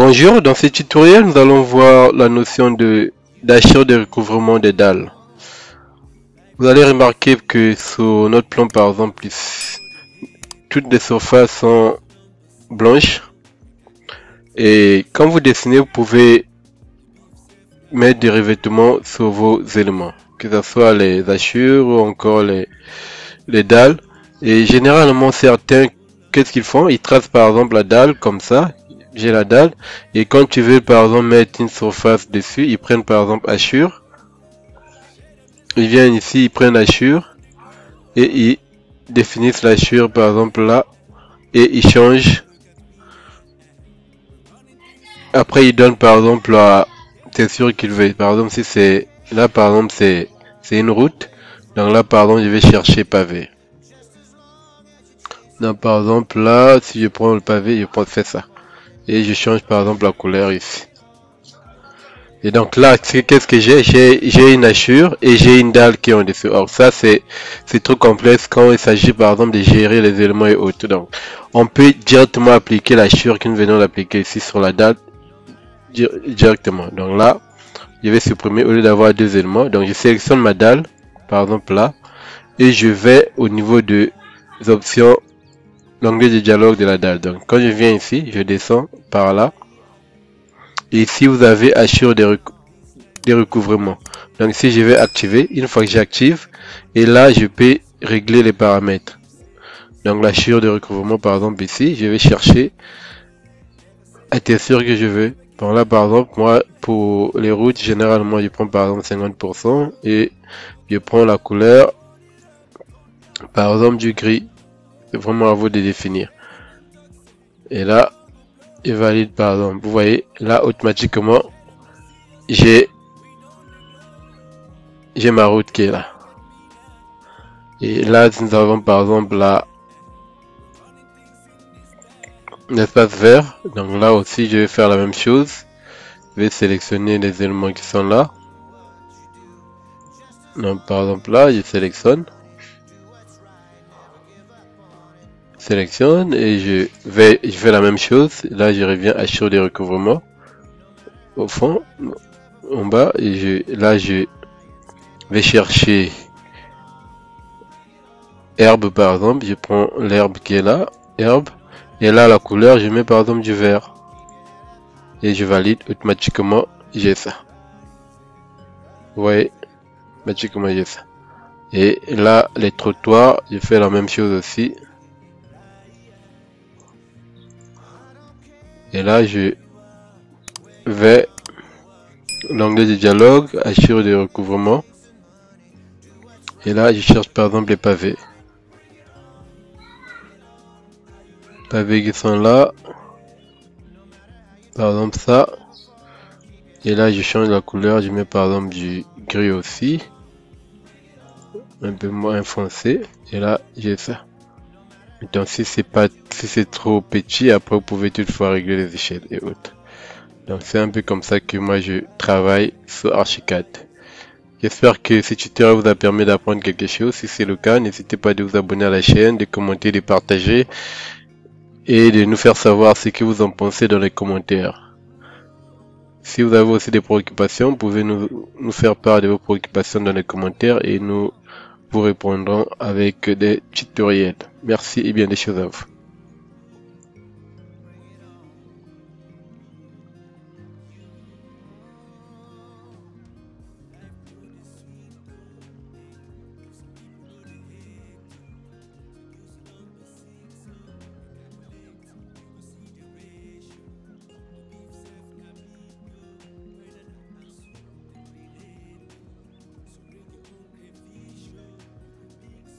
Bonjour, dans ce tutoriel, nous allons voir la notion de d'achat de recouvrement des dalles. Vous allez remarquer que sur notre plan, par exemple, toutes les surfaces sont blanches. Et quand vous dessinez, vous pouvez mettre des revêtements sur vos éléments, que ce soit les hachures ou encore les dalles. Et généralement, certains, qu'est-ce qu'ils font? Ils tracent par exemple la dalle comme ça. J'ai la dalle, et quand tu veux par exemple mettre une surface dessus, ils prennent par exemple hachure, ils viennent ici, ils prennent hachure et ils définissent l'hachure par exemple là, et ils changent. Après ils donnent par exemple la texture qu'ils veulent. Par exemple, si c'est là, par exemple c'est une route, donc là par exemple je vais chercher pavé. Donc par exemple là, si je prends le pavé, je prends faire ça. Et je change par exemple la couleur ici. Et donc là, qu'est-ce que j'ai? J'ai une hachure et j'ai une dalle qui est en dessous. Or ça, c'est trop complexe quand il s'agit par exemple de gérer les éléments et autres. Donc on peut directement appliquer l'hachure que nous venons d'appliquer ici sur la dalle directement. Donc là, je vais supprimer au lieu d'avoir deux éléments. Donc je sélectionne ma dalle, par exemple là, et je vais au niveau des options, l'onglet de dialogue de la dalle. Donc quand je viens ici, je descends par là. Et ici, vous avez hachure des recouvrements. Donc ici, je vais activer. Une fois que j'active, et là, je peux régler les paramètres. Donc l'hachure de recouvrement, par exemple ici, je vais chercher la texture que je veux. Bon là, par exemple, moi, pour les routes, généralement, je prends par exemple 50% et je prends la couleur, par exemple, du gris. C'est vraiment à vous de définir. Et là, je valide par exemple. Vous voyez, là, automatiquement, j'ai ma route qui est là. Et là, nous avons par exemple là l'espace vert. Donc là aussi, je vais faire la même chose. Je vais sélectionner les éléments qui sont là. Donc par exemple là, je sélectionne et je fais la même chose. Là, je reviens à hachure des recouvrements au fond, en bas, et là je vais chercher herbe par exemple. Je prends l'herbe qui est là, herbe, et là la couleur, je mets par exemple du vert et je valide automatiquement. J'ai ça. Vous voyez, automatiquement j'ai ça. Et là, les trottoirs, je fais la même chose aussi. Et là, je vais l'onglet de dialogue, hachure de recouvrement. Et là, je cherche par exemple les pavés. Pavés qui sont là. Par exemple ça. Et là, je change la couleur, je mets par exemple du gris aussi. Un peu moins foncé. Et là, j'ai ça. Donc si c'est trop petit, après vous pouvez toutefois régler les échelles et autres. Donc c'est un peu comme ça que moi je travaille sur Archicad. J'espère que ce tutoriel vous a permis d'apprendre quelque chose. Si c'est le cas, n'hésitez pas de vous abonner à la chaîne, de commenter, de partager et de nous faire savoir ce que vous en pensez dans les commentaires. Si vous avez aussi des préoccupations, vous pouvez nous faire part de vos préoccupations dans les commentaires et nous vous répondrons avec des tutoriels. Merci et bien des choses à vous.